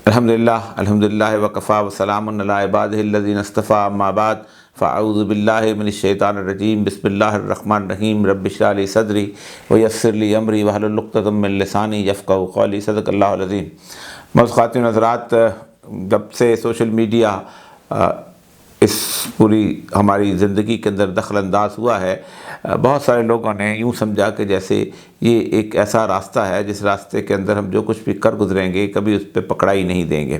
الحمدللہ وکفا وسلام علی عبادہ الذین اصطفیٰ اما بعد فاعوذ باللہ من الشیطان الرجیم بسم اللہ الرحمن الرحیم رب اشرح لی صدری ویسر لی امری واحلل عقدۃ من لسانی یفقہوا قولی صدق اللہ العظیم۔ معزز خواتین و حضرات، جب سے سوشل میڈیا اس پوری ہماری زندگی کے اندر دخل انداز ہوا ہے، بہت سارے لوگوں نے یوں سمجھا کہ جیسے یہ ایک ایسا راستہ ہے جس راستے کے اندر ہم جو کچھ بھی کر گزریں گے کبھی اس پہ پکڑائی نہیں دیں گے،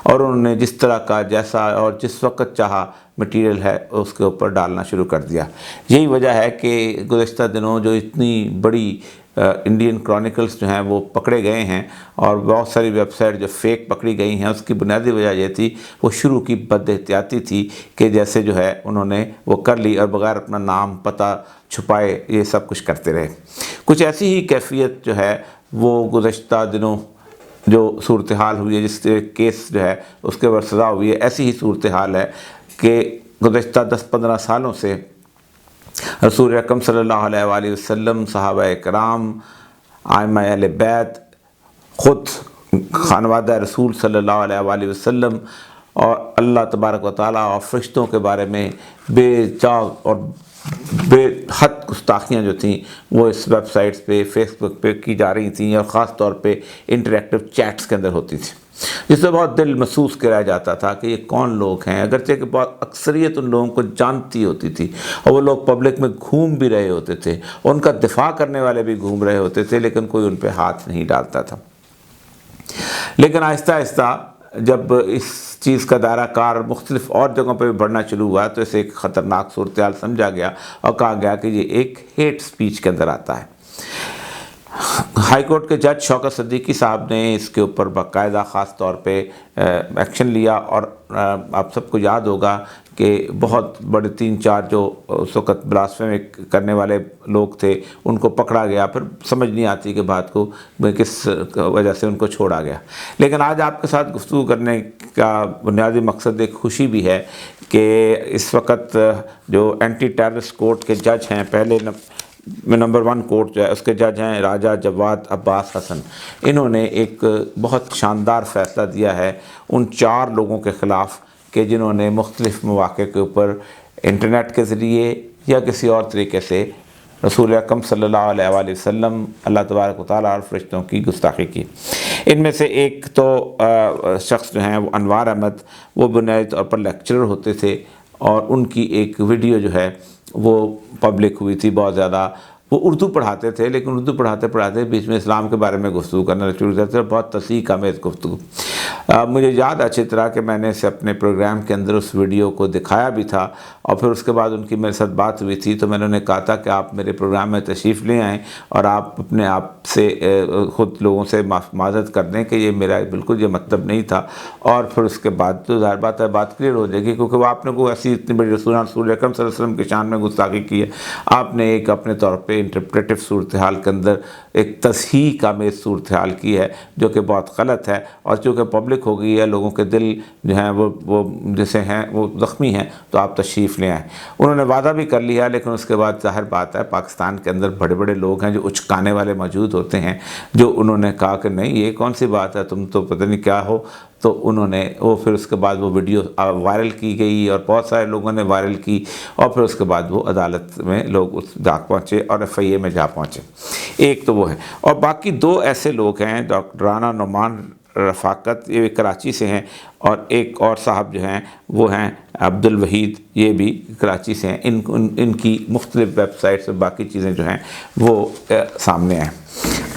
اور انہوں نے جس طرح کا جیسا اور جس وقت چاہا مٹیریل ہے اس کے اوپر ڈالنا شروع کر دیا۔ یہی وجہ ہے کہ گزشتہ دنوں جو اتنی بڑی انڈین کرونیکلز جو ہیں وہ پکڑے گئے ہیں اور بہت ساری ویب سائٹ جو فیک پکڑی گئی ہیں، اس کی بنیادی وجہ یہ تھی وہ شروع کی بد احتیاطی تھی کہ جیسے جو ہے انہوں نے وہ کر لی اور بغیر اپنا نام پتہ چھپائے یہ سب کچھ کرتے رہے۔ کچھ ایسی ہی کیفیت جو ہے وہ گزشتہ دنوں جو صورتحال ہوئی ہے، جس کیس جو ہے اس کے بعد سزا ہوئی ہے، ایسی ہی صورتحال ہے کہ گزشتہ 10-15 سالوں سے رسول اکرم صلی اللہ علیہ وآلہ وسلم، صحابہ کرام، ائمہ اہل بیت، خود خانوادہ رسول صلی اللہ علیہ وآلہ وسلم اور اللہ تبارک و تعالیٰ اور فرشتوں کے بارے میں بے جا اور بے حد گستاخیاں جو تھیں وہ اس ویب سائٹس پہ، فیس بک پہ کی جا رہی تھیں، اور خاص طور پہ انٹریکٹیو چیٹس کے اندر ہوتی تھیں، جس سے بہت دل محسوس کرایا جاتا تھا کہ یہ کون لوگ ہیں، اگرچہ کہ بہت اکثریت ان لوگوں کو جانتی ہوتی تھی اور وہ لوگ پبلک میں گھوم بھی رہے ہوتے تھے، ان کا دفاع کرنے والے بھی گھوم رہے ہوتے تھے، لیکن کوئی ان پہ ہاتھ نہیں ڈالتا تھا۔ لیکن آہستہ آہستہ جب اس چیز کا دائرہ کار مختلف اور جگہوں پہ بھی بڑھنا شروع ہوا تو اسے ایک خطرناک صورتحال سمجھا گیا اور کہا گیا کہ یہ ایک ہیٹ سپیچ کے اندر آتا ہے۔ ہائی کورٹ کے جج شوکت صدیقی صاحب نے اس کے اوپر باقاعدہ خاص طور پہ ایکشن لیا، اور آپ سب کو یاد ہوگا کہ بہت بڑے 3-4 جو اس وقت بلاسفیمی کرنے والے لوگ تھے ان کو پکڑا گیا، پھر سمجھ نہیں آتی کہ بات کو کس وجہ سے ان کو چھوڑا گیا۔ لیکن آج آپ کے ساتھ گفتگو کرنے کا بنیادی مقصد ایک خوشی بھی ہے کہ اس وقت جو اینٹی ٹیررسٹ کورٹ کے جج ہیں، پہلے نمبر 1 کورٹ جو ہے اس کے جج ہیں راجہ جواد عباس حسن، انہوں نے ایک بہت شاندار فیصلہ دیا ہے ان 4 لوگوں کے خلاف کہ جنہوں نے مختلف مواقع کے اوپر انٹرنیٹ کے ذریعے یا کسی اور طریقے سے رسول اکرم صلی اللہ علیہ وآلہ وسلم، اللہ تبارک و تعالیٰ اور فرشتوں کی گستاخی کی۔ ان میں سے ایک تو شخص جو ہیں وہ انوار احمد، وہ بنیادی طور پر لیکچرر ہوتے تھے، اور ان کی ایک ویڈیو جو ہے وہ پبلک ہوئی تھی بہت زیادہ۔ وہ اردو پڑھاتے تھے، لیکن اردو پڑھاتے پڑھاتے بیچ میں اسلام کے بارے میں گفتگو کرنا شروع کرتے تھے، بہت تصحیح آمیز گفتگو۔ مجھے یاد اچھی طرح کہ میں نے اسے اپنے پروگرام کے اندر اس ویڈیو کو دکھایا بھی تھا، اور پھر اس کے بعد ان کی میرے ساتھ بات ہوئی تھی تو میں نے انہیں کہا تھا کہ آپ میرے پروگرام میں تشریف لے آئیں اور آپ اپنے آپ سے خود لوگوں سے معذرت کر دیں کہ یہ میرا بالکل یہ مطلب نہیں تھا، اور پھر اس کے بعد تو ظاہر بات ہے بات کلیئر ہو جائے گی، کیونکہ وہ آپ نے کوئی ایسی اتنی بڑی رسول اکرم صلی اللہ علیہ وسلم کی شان میں گستاخی کی ہے، آپ نے ایک اپنے طور پہ انٹرپریٹیو صورتحال کے اندر ایک تصحیح آمیز صورتحال کی ہے جو کہ بہت غلط ہے، اور چونکہ پبلک ہو گئی ہے، لوگوں کے دل جو ہیں وہ جیسے ہیں وہ زخمی ہیں، تو آپ تشریف لے آئیں۔ انہوں نے وعدہ بھی کر لیا، لیکن اس کے بعد ظاہر بات ہے پاکستان کے اندر بڑے بڑے لوگ ہیں جو اچکانے والے موجود ہوتے ہیں، جو انہوں نے کہا کہ نہیں یہ کون سی بات ہے، تم تو پتہ نہیں کیا ہو، تو انہوں نے وہ پھر اس کے بعد وہ ویڈیو وائرل کی گئی اور بہت سارے لوگوں نے وائرل کی، اور پھر اس کے بعد وہ عدالت میں لوگ جا پہنچے اور FIA میں جا پہنچے۔ ایک تو وہ ہے، اور باقی 2 ایسے لوگ ہیں، ڈاکٹر رانا نعمان رفاقت، یہ کراچی سے ہیں، اور ایک اور صاحب جو ہیں وہ ہیں عبد الوحید، یہ بھی کراچی سے ہیں۔ ان کی مختلف ویب سائٹس اور باقی چیزیں جو ہیں وہ سامنے ہیں۔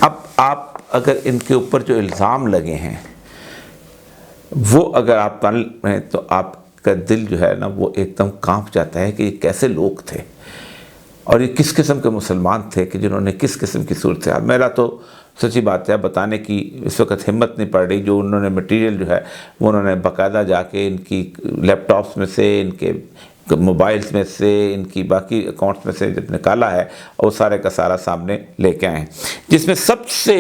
اب آپ اگر ان کے اوپر جو الزام لگے ہیں وہ اگر آپ پڑھ رہے ہیں تو آپ کا دل جو ہے نا وہ ایک دم کانپ جاتا ہے کہ یہ کیسے لوگ تھے اور یہ کس قسم کے مسلمان تھے کہ جنہوں نے کس قسم کی صورتحال۔ میرا تو سچی بات ہے بتانے کی اس وقت ہمت نہیں پڑ رہی، جو انہوں نے مٹیریل جو ہے وہ انہوں نے باقاعدہ جا کے ان کی لیپ ٹاپس میں سے، ان کے موبائلز میں سے، ان کی باقی اکاؤنٹس میں سے جب نکالا ہے، اور سارے کا سارا سامنے لے کے آئے ہیں، جس میں سب سے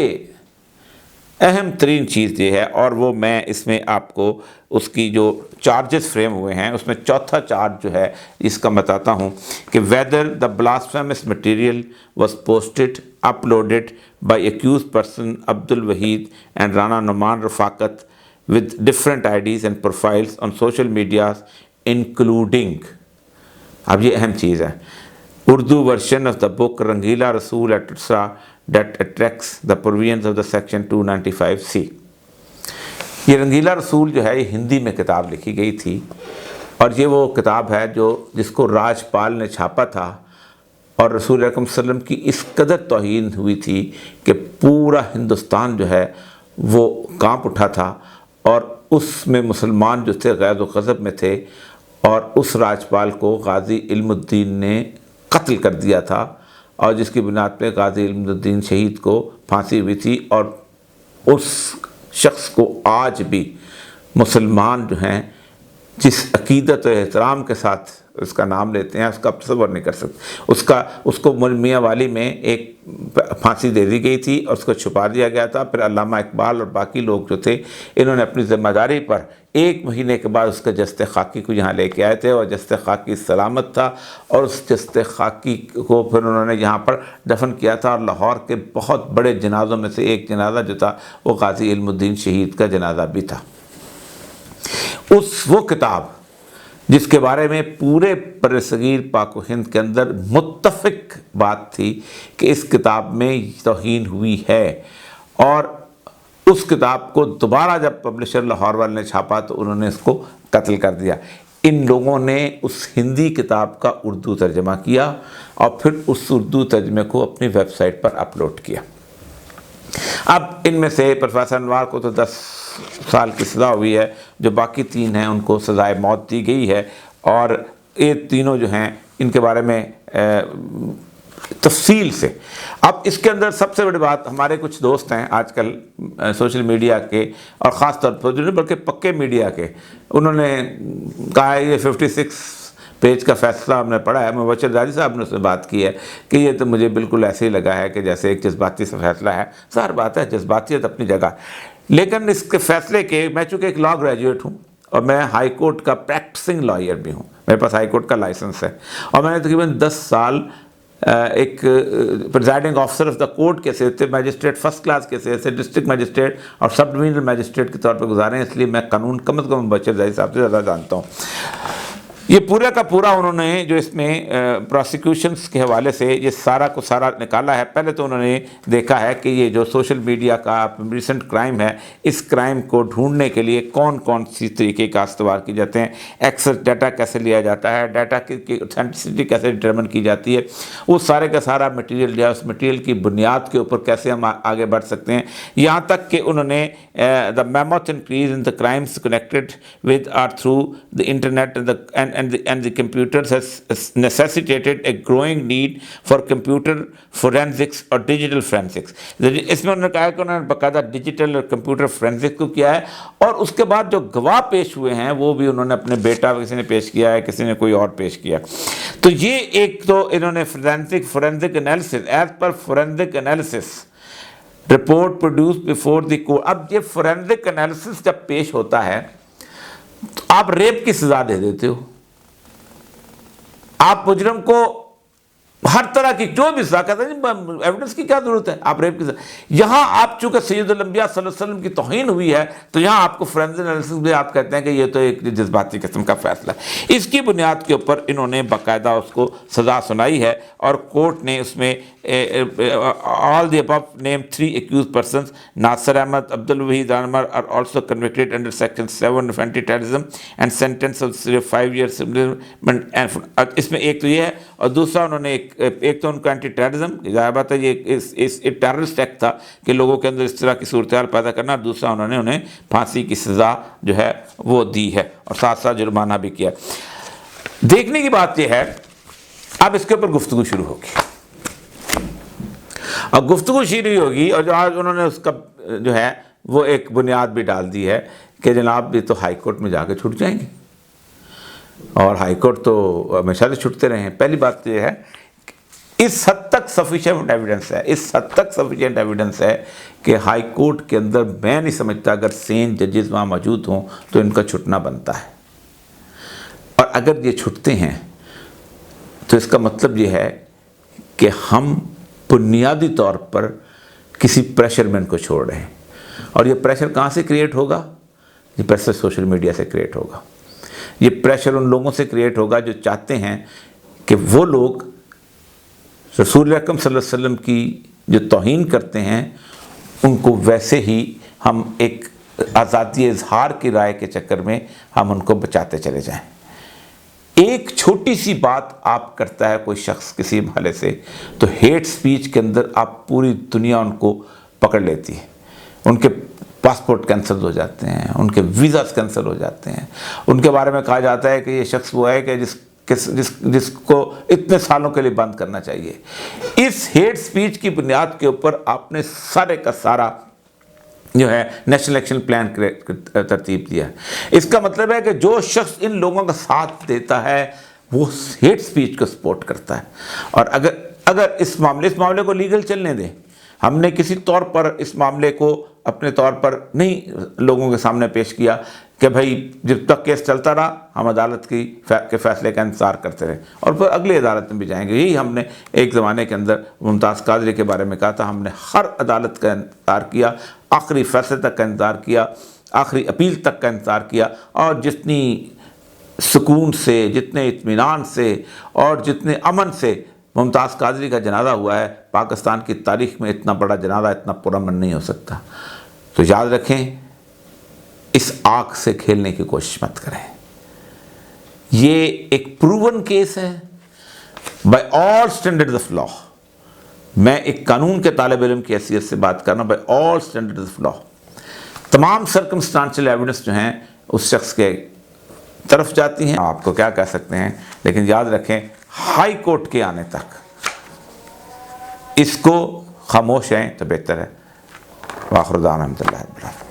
اہم ترین چیز یہ ہے، اور وہ میں اس میں آپ کو اس کی جو چارجز فریم ہوئے ہیں اس میں چوتھا چارج جو ہے اس کا بتاتا ہوں کہ whether the blasphemous material was posted, uploaded by accused person Abdul Wahid and Rana Numan Rafaqat with different IDs and profiles on social medias including, اب یہ اہم چیز ہے, Urdu version of the book Rangila Rasool etc. that attracts the provisions of the section 295C. یہ رنگیلا رسول جو ہے یہ ہندی میں کتاب لکھی گئی تھی, اور یہ وہ کتاب ہے جس کو راج پال نے چھاپا تھا, اور رسول اکرم صلی اللہ علیہ وسلم کی اس قدر توہین ہوئی تھی کہ پورا ہندوستان جو ہے وہ کانپ اٹھا تھا, اور اس میں مسلمان جو تھے غیظ و غضب میں تھے, اور اس راجپال کو غازی علم الدین نے قتل کر دیا تھا, اور جس کی بنیاد پہ غازی علم الدین شہید کو پھانسی ہوئی تھی. اور اس شخص کو آج بھی مسلمان جو ہیں جس عقیدت و احترام کے ساتھ اس کا نام لیتے ہیں, اس کا تصور نہیں کر سکتے. اس کو میاں والی میں ایک پھانسی دے دی گئی تھی اور اس کو چھپا دیا گیا تھا. پھر علامہ اقبال اور باقی لوگ جو تھے انہوں نے اپنی ذمہ داری پر 1 مہینے کے بعد اس کا جسد خاکی کو یہاں لے کے آئے تھے, اور جسد خاکی سلامت تھا, اور اس جسد خاکی کو پھر انہوں نے یہاں پر دفن کیا تھا. اور لاہور کے بہت بڑے جنازوں میں سے ایک جنازہ جو تھا وہ غازی علم الدین شہید کا جنازہ بھی تھا. وہ کتاب جس کے بارے میں پورے برصغیر پاک و ہند کے اندر متفق بات تھی کہ اس کتاب میں توہین ہوئی ہے, اور اس کتاب کو دوبارہ جب پبلشر لاہور والے نے چھاپا تو انہوں نے اس کو قتل کر دیا. ان لوگوں نے اس ہندی کتاب کا اردو ترجمہ کیا اور پھر اس اردو ترجمے کو اپنی ویب سائٹ پر اپلوڈ کیا. اب ان میں سے پروفیسر انوار کو تو 10 سال کی سزا ہوئی ہے, جو باقی 3 ہیں ان کو سزائے موت دی گئی ہے, اور یہ تینوں جو ہیں ان کے بارے میں تفصیل سے. اب اس کے اندر سب سے بڑی بات, ہمارے کچھ دوست ہیں آج کل سوشل میڈیا کے, اور خاص طور پر جو نہیں بلکہ پکے میڈیا کے, انہوں نے کہا ہے یہ 56 پیج کا فیصلہ ہم نے پڑھا ہے. مبشر زادی صاحب نے اس میں بات کی ہے کہ یہ تو مجھے بالکل ایسے ہی لگا ہے کہ جیسے ایک جذباتی سا فیصلہ ہے. ظاہر بات ہے جذباتیت اپنی جگہ, لیکن اس کے فیصلے کے, میں چونکہ ایک لا گریجویٹ ہوں اور میں ہائی کورٹ کا پریکٹسنگ لائر بھی ہوں, میرے پاس ہائی کورٹ کا لائسنس ہے, اور میں نے تقریباً 10 سال ایک presiding officer of the court کے حیثیت سے, میجسٹریٹ فرسٹ کلاس کے حیثیت سے, ڈسٹرکٹ میجسٹریٹ اور سب ڈویژنل میجسٹریٹ کے طور پر گزارے ہیں. اس لیے میں قانون کم از کم مبشر زادی صاحب سے زیادہ جانتا ہوں. یہ پورا کا پورا انہوں نے جو اس میں پروسیکیوشنز کے حوالے سے یہ سارا کو سارا نکالا ہے. پہلے تو انہوں نے دیکھا ہے کہ یہ جو سوشل میڈیا کا ریسنٹ کرائم ہے, اس کرائم کو ڈھونڈنے کے لیے کون کون سی طریقے کا استعمال کی جاتے ہیں, ایکسس ڈیٹا کیسے لیا جاتا ہے, ڈیٹا کی اوتھینٹسٹی کیسے ڈٹرمن کی جاتی ہے, وہ سارے کا سارا مٹیریل دیا, اس مٹیریل کی بنیاد کے اوپر کیسے ہم آگے بڑھ سکتے ہیں. یہاں تک کہ انہوں نے the mammoth increase in the crimes connected with or through the internet and the computers has necessitated a growing need for computer forensics or digital forensics. اس میں انہوں نے کہا کہ انہوں نے باقاعدہ ڈیجیٹل اور کمپیوٹر فورینسک کو کیا ہے, اور اس کے بعد جو گواہ پیش ہوئے ہیں وہ بھی انہوں نے اپنے بیٹا کسی نے پیش کیا ہے, کسی نے کوئی اور پیش کیا. تو یہ ایک تو انہوں نے forensic analysis as per forensic analysis report produce before the court. اب یہ فورینسک انالیسس جب پیش ہوتا ہے تو آپ ریپ کی سزا دے دیتے ہو, آپ مجرم کو ہر طرح کی جو بھی سزا کہتے ہیں, ایویڈنس کی کیا ضرورت ہے, آپ ریپ کی سزا. یہاں آپ چونکہ سید الانبیاء صلی اللہ علیہ وسلم کی توہین ہوئی ہے تو یہاں آپ کو فورینسک انالیسس میں آپ کہتے ہیں کہ یہ تو ایک جذباتی قسم کا فیصلہ ہے. اس کی بنیاد کے اوپر انہوں نے باقاعدہ اس کو سزا سنائی ہے, اور کورٹ نے اس میں all the above named 3 accused persons, Nasir Ahmed, Abdul Wahid Anwar, are also convicted under section 7 of anti-terrorism and sentenced of 5 years imprisonment. اس میں ایک تو یہ ہے, اور دوسرا انہوں نے ایک تو ان کا اینٹی ٹیررزم, ظاہر بات ہے یہ ٹیررسٹ ایکٹ تھا کہ لوگوں کے اندر اس طرح کی صورتحال پیدا کرنا, اور دوسرا انہوں نے انہیں پھانسی کی سزا جو ہے وہ دی ہے, اور ساتھ ساتھ جرمانہ بھی کیا. دیکھنے کی بات یہ ہے, اب اس کے اوپر گفتگو شروع ہوگی, اور گفتگو شروع ہوگی, اور جو آج انہوں نے اس کا جو ہے وہ ایک بنیاد بھی ڈال دی ہے کہ جناب یہ تو ہائی کورٹ میں جا کے چھٹ جائیں گے, اور ہائی کورٹ تو ہمیشہ سے چھٹتے رہے ہیں. پہلی بات تو یہ ہے اس حد تک سفیشینٹ ایویڈنس ہے, اس حد تک سفیشینٹ ایویڈنس ہے کہ ہائی کورٹ کے اندر میں نہیں سمجھتا اگر سین ججز وہاں موجود ہوں تو ان کا چھٹنا بنتا ہے. اور اگر یہ چھٹتے ہیں تو اس کا مطلب یہ ہے کہ ہم بنیادی طور پر کسی پریشر میں ان کو چھوڑ رہے ہیں. اور یہ پریشر کہاں سے کریٹ ہوگا؟ یہ پریشر سوشل میڈیا سے کریٹ ہوگا. یہ پریشر ان لوگوں سے کریٹ ہوگا جو چاہتے ہیں کہ وہ لوگ رسول اکرم صلی اللہ علیہ وسلم کی جو توہین کرتے ہیں ان کو ویسے ہی ہم ایک آزادی اظہار کی رائے کے چکر میں ہم ان کو بچاتے چلے جائیں. ایک چھوٹی سی بات آپ کرتا ہے کوئی شخص کسی محلے سے تو ہیٹ سپیچ کے اندر آپ پوری دنیا ان کو پکڑ لیتی ہے. ان کے پاسپورٹ کینسل ہو جاتے ہیں, ان کے ویزاز کینسل ہو جاتے ہیں, ان کے بارے میں کہا جاتا ہے کہ یہ شخص وہ ہے کہ جس کو اتنے سالوں کے لیے بند کرنا چاہیے. اس ہیٹ سپیچ کی بنیاد کے اوپر آپ نے سارے کا سارا جو ہے نیشنل ایکشن پلان ترتیب دیا. اس کا مطلب ہے کہ جو شخص ان لوگوں کا ساتھ دیتا ہے وہ ہیٹ سپیچ کو سپورٹ کرتا ہے. اور اگر اس معاملے کو لیگل چلنے دیں, ہم نے کسی طور پر اس معاملے کو اپنے طور پر نہیں لوگوں کے سامنے پیش کیا کہ بھائی جب تک کیس چلتا رہا ہم عدالت کے فیصلے کا انتظار کرتے رہے اور پھر اگلی عدالت میں بھی جائیں گے. یہی ہم نے ایک زمانے کے اندر ممتاز قادری کے بارے میں کہا تھا. ہم نے ہر عدالت کا انتظار کیا, آخری فیصلے تک کا انتظار کیا, آخری اپیل تک کا انتظار کیا, اور جتنی سکون سے, جتنے اطمینان سے اور جتنے امن سے ممتاز قادری کا جنازہ ہوا ہے, پاکستان کی تاریخ میں اتنا بڑا جنازہ اتنا پرامن نہیں ہو سکتا. تو یاد رکھیں, اس آگ سے کھیلنے کی کوشش مت کریں. یہ ایک پروون کیس ہے by all standards of law. میں ایک قانون کے طالب علم کی حیثیت سے بات کرنا, by all standards of law تمام سرکمسٹانشل ایویڈنس جو ہیں اس شخص کے طرف جاتی ہیں. آپ کو کیا کہہ سکتے ہیں, لیکن یاد رکھیں ہائی کورٹ کے آنے تک اس کو خاموش ہیں تو بہتر ہے. وآخر دعوانا الحمدللہ رب العالمین.